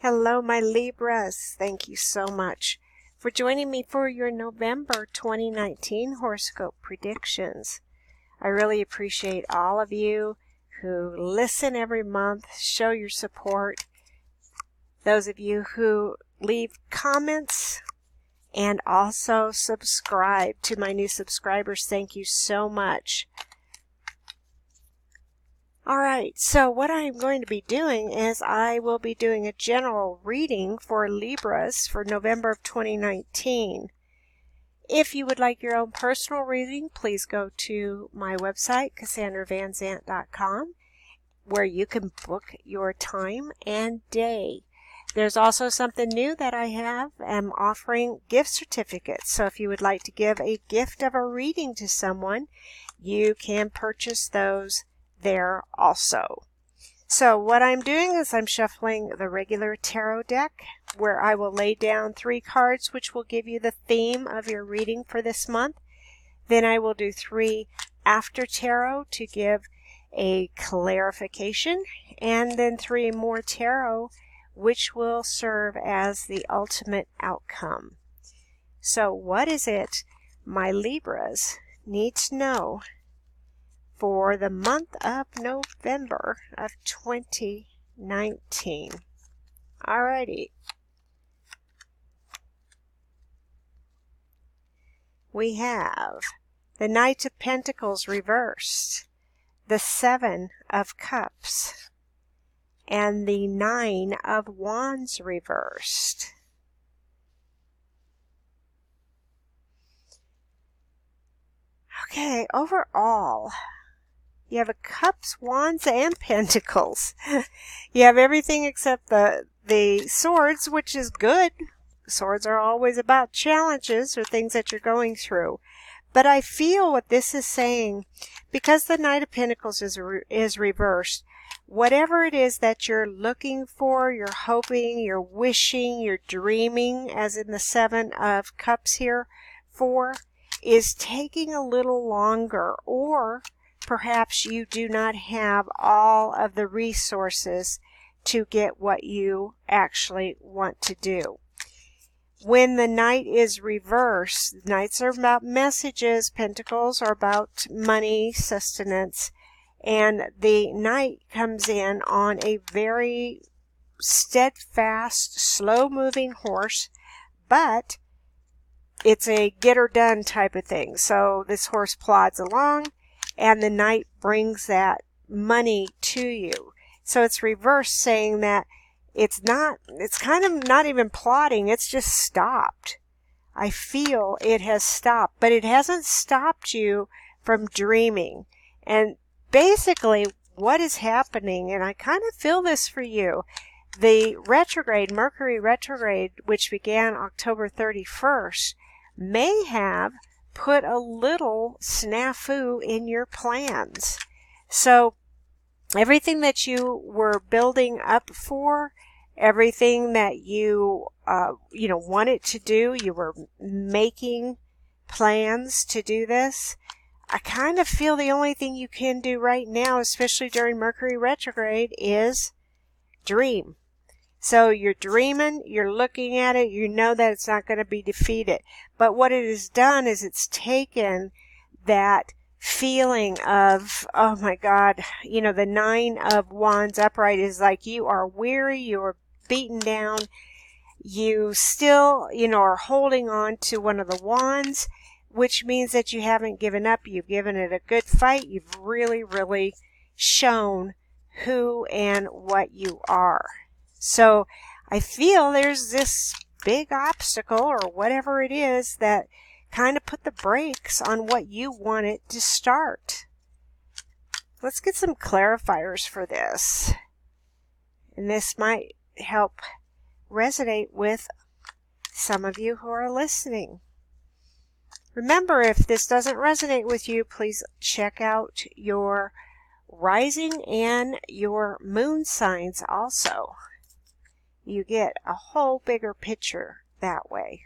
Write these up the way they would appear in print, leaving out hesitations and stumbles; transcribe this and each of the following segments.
Hello, my Libras. Thank you so much for joining me for your November 2019 horoscope predictions. I really appreciate all of you who listen every month, show your support, those of you who leave comments, and also subscribe. To my new subscribers, thank you so much. Alright, so what I'm going to be doing is I will be doing a general reading for Libras for November of 2019. If you would like your own personal reading, please go to my website, CassandraVanZant.com, where you can book your time and day. There's also something new that I have. I'm offering gift certificates. So if you would like to give a gift of a reading to someone, you can purchase those there also. So what I'm doing is I'm shuffling the regular tarot deck, where I will lay down 3 cards which will give you the theme of your reading for this month. Then I will do 3 after tarot to give a clarification, and then 3 more tarot which will serve as the ultimate outcome. So what is it my Libras need to know for the month of November of 2019? Alrighty. We have the Knight of Pentacles reversed, the 7 of Cups, and the 9 of Wands reversed. Okay, overall, you have a Cups, Wands, and Pentacles. You have everything except the Swords, which is good. Swords are always about challenges or things that you're going through. But I feel what this is saying, because the Knight of Pentacles is reversed, whatever it is that you're looking for, you're hoping, you're wishing, you're dreaming, as in the 7 of Cups here, for, is taking a little longer, or perhaps you do not have all of the resources to get what you actually want to do. When the Knight is reversed, Knights are about messages, Pentacles are about money, sustenance, and the Knight comes in on a very steadfast, slow-moving horse, but it's a get-her-done type of thing. So this horse plods along, and the Knight brings that money to you. So it's reversed, saying that it's kind of not even plodding, it's just stopped. I feel it has stopped, but it hasn't stopped you from dreaming. And basically what is happening, and I kind of feel this for you, the retrograde, Mercury retrograde, which began October 31st, may have put a little snafu in your plans. So everything that you were building up for, everything that you wanted to do, you were making plans to do this. I kind of feel the only thing you can do right now, especially during Mercury retrograde, is dream. So you're dreaming, you're looking at it, you know that it's not going to be defeated. But what it has done is it's taken that feeling of, oh my God, the 9 of Wands upright is like you are weary, you are beaten down, you still, are holding on to one of the wands, which means that you haven't given up. You've given it a good fight. You've really, really shown who and what you are. So I feel there's this big obstacle or whatever it is that kind of put the brakes on what you wanted to start. Let's get some clarifiers for this. And this might help resonate with some of you who are listening. Remember, if this doesn't resonate with you, please check out your rising and your moon signs also. You get a whole bigger picture that way.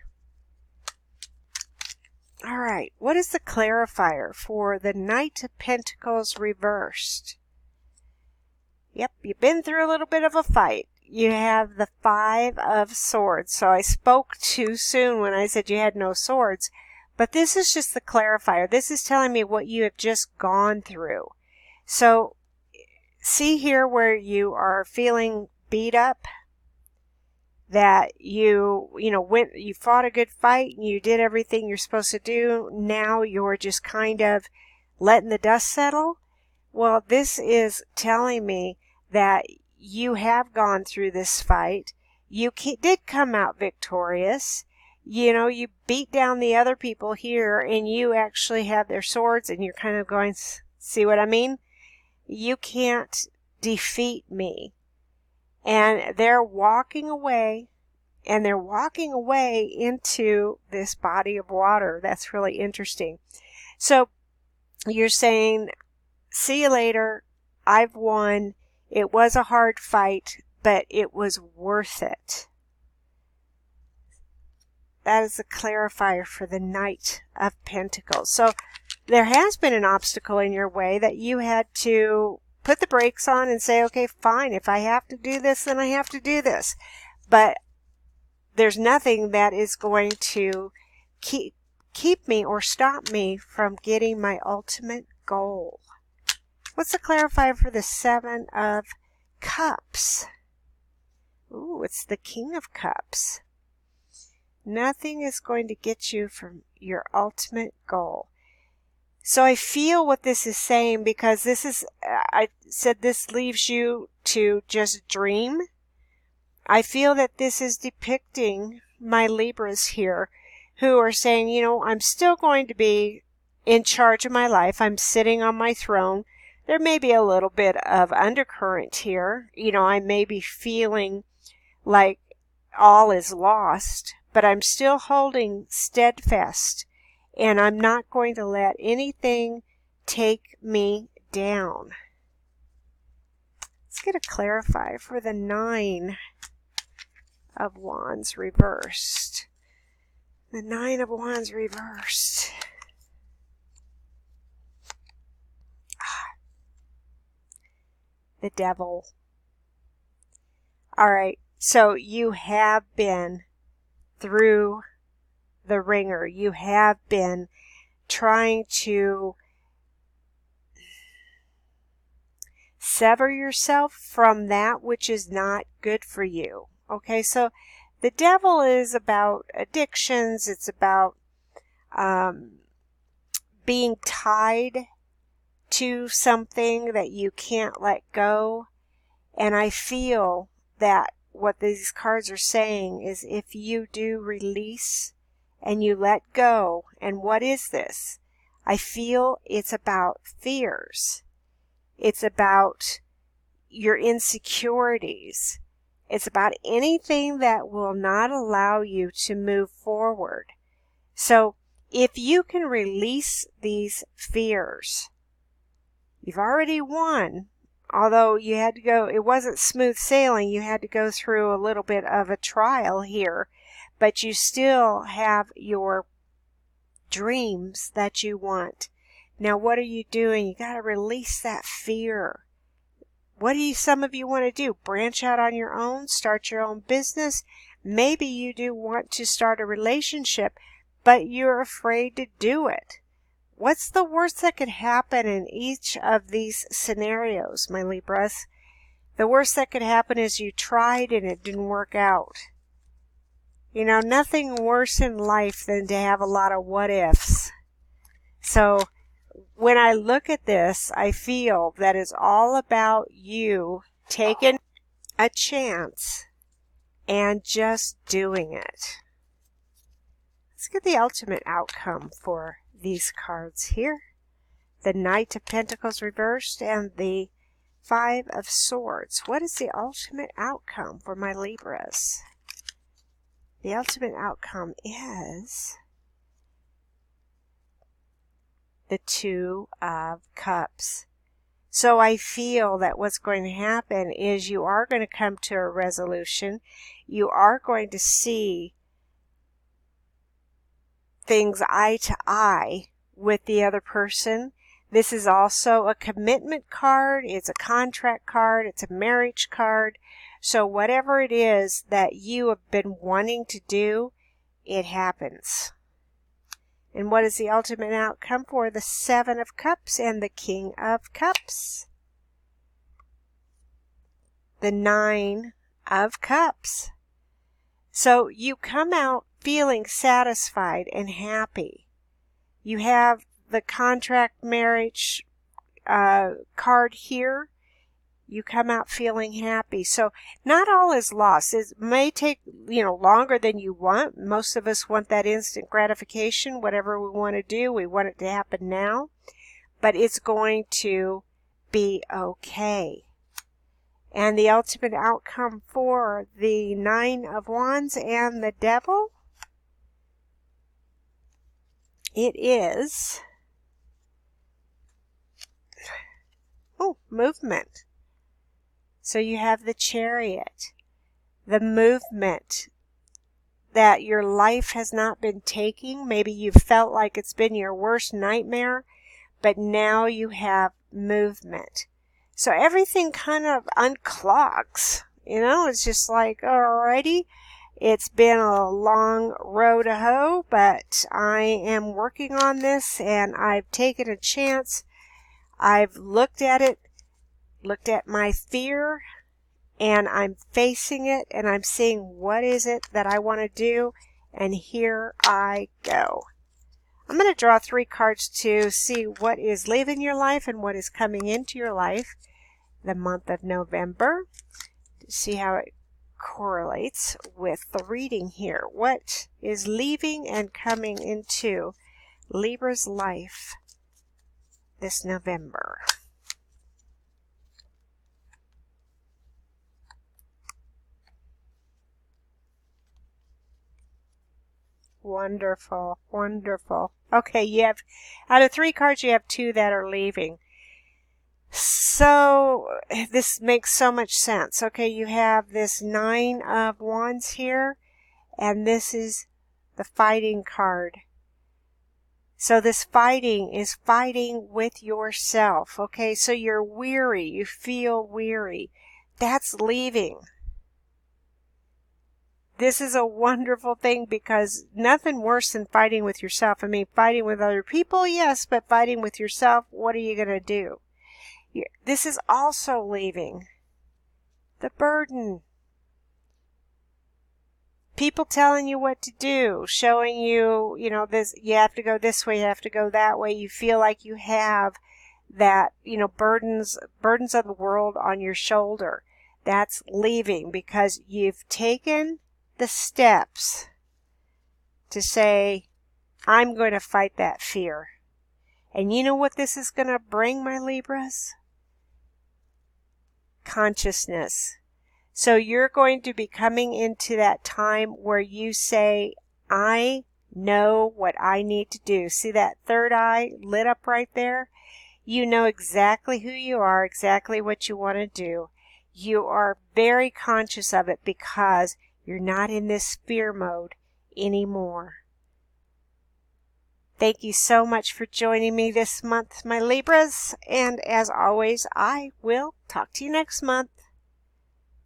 All right, what is the clarifier for the Knight of Pentacles reversed? Yep, you've been through a little bit of a fight. you have the Five of Swords. So I spoke too soon when I said you had no swords. But this is just the clarifier. This is telling me what you have just gone through. So see here where you are feeling beat up, that you fought a good fight and you did everything you're supposed to do. Now you're just kind of letting the dust settle. Well, this is telling me that you have gone through this fight. You did come out victorious. You beat down the other people here, and you actually have their swords, and you're kind of going, see what I mean? You can't defeat me. And they're walking away, and they're walking away into this body of water. That's really interesting. So you're saying, see you later. I've won. It was a hard fight, but it was worth it. That is the clarifier for the Knight of Pentacles. So there has been an obstacle in your way that you had to put the brakes on and say, okay, fine. If I have to do this, then I have to do this. But there's nothing that is going to keep me or stop me from getting my ultimate goal. What's the clarifier for the Seven of Cups? Ooh, it's the King of Cups. Nothing is going to get you from your ultimate goal. So I feel what this is saying, because this is, I said this leaves you to just dream. I feel that this is depicting my Libras here who are saying, I'm still going to be in charge of my life. I'm sitting on my throne. There may be a little bit of undercurrent here. I may be feeling like all is lost, but I'm still holding steadfast, and I'm not going to let anything take me down. Let's get a clarifier for the Nine of Wands reversed. The Nine of Wands reversed. The Devil. All right, so you have been through the ringer. You have been trying to sever yourself from that which is not good for you. Okay, so the Devil is about addictions. It's about being tied to something that you can't let go. And I feel that what these cards are saying is, if you do release and you let go, and what is this? I feel it's about fears. It's about your insecurities. It's about anything that will not allow you to move forward. So if you can release these fears, you've already won. Although you had to go, it wasn't smooth sailing. You had to go through a little bit of a trial here, but you still have your dreams that you want. Now, what are you doing? You got to release that fear. What do some of you want to do? Branch out on your own, start your own business. Maybe you do want to start a relationship, but you're afraid to do it. What's the worst that could happen in each of these scenarios, my Libras? The worst that could happen is you tried and it didn't work out. Nothing worse in life than to have a lot of what ifs. So when I look at this, I feel that it's all about you taking a chance and just doing it. Let's get the ultimate outcome for these cards here. The Knight of Pentacles reversed and the Five of Swords. What is the ultimate outcome for my Libras? The ultimate outcome is the Two of Cups. So I feel that what's going to happen is you are going to come to a resolution. You are going to see things eye to eye with the other person. This is also a commitment card. It's a contract card. It's a marriage card. So whatever it is that you have been wanting to do, it happens. And what is the ultimate outcome for the Seven of Cups and the King of Cups? The Nine of Cups. So you come out feeling satisfied and happy. You have the contract marriage card here. You come out feeling happy. So not all is lost. It may take, longer than you want. Most of us want that instant gratification. Whatever we want to do, we want it to happen now. But it's going to be okay. And the ultimate outcome for the Nine of Wands and the Devil, it is movement. So you have the Chariot, the movement that your life has not been taking. Maybe you felt like it's been your worst nightmare, but now you have movement. So everything kind of unclogs. It's just like, alrighty, it's been a long row to hoe, but I am working on this and I've taken a chance. I've looked at it, looked at my fear, and I'm facing it, and I'm seeing what is it that I want to do, and here I go. I'm going to draw 3 cards to see what is leaving your life and what is coming into your life the month of November, to see how it correlates with the reading here. What is leaving and coming into Libra's life this November? Wonderful, wonderful. Okay, you have, out of 3 cards, you have 2 that are leaving. So, this makes so much sense. Okay, you have this Nine of Wands here, and this is the fighting card. So this fighting is fighting with yourself. Okay, so you're weary, you feel weary. That's leaving. This is a wonderful thing because nothing worse than fighting with yourself. I mean, fighting with other people, yes, but fighting with yourself, what are you going to do? This is also leaving. The burden. People telling you what to do, showing you, this, you have to go this way, you have to go that way. You feel like you have that, burdens of the world on your shoulder. That's leaving because you've taken the steps to say, I'm going to fight that fear. And you know what this is going to bring, my Libras? Consciousness. So you're going to be coming into that time where you say, I know what I need to do. See that third eye lit up right there? You know exactly who you are, exactly what you want to do. You are very conscious of it because you're not in this fear mode anymore. Thank you so much for joining me this month, my Libras. And as always, I will talk to you next month.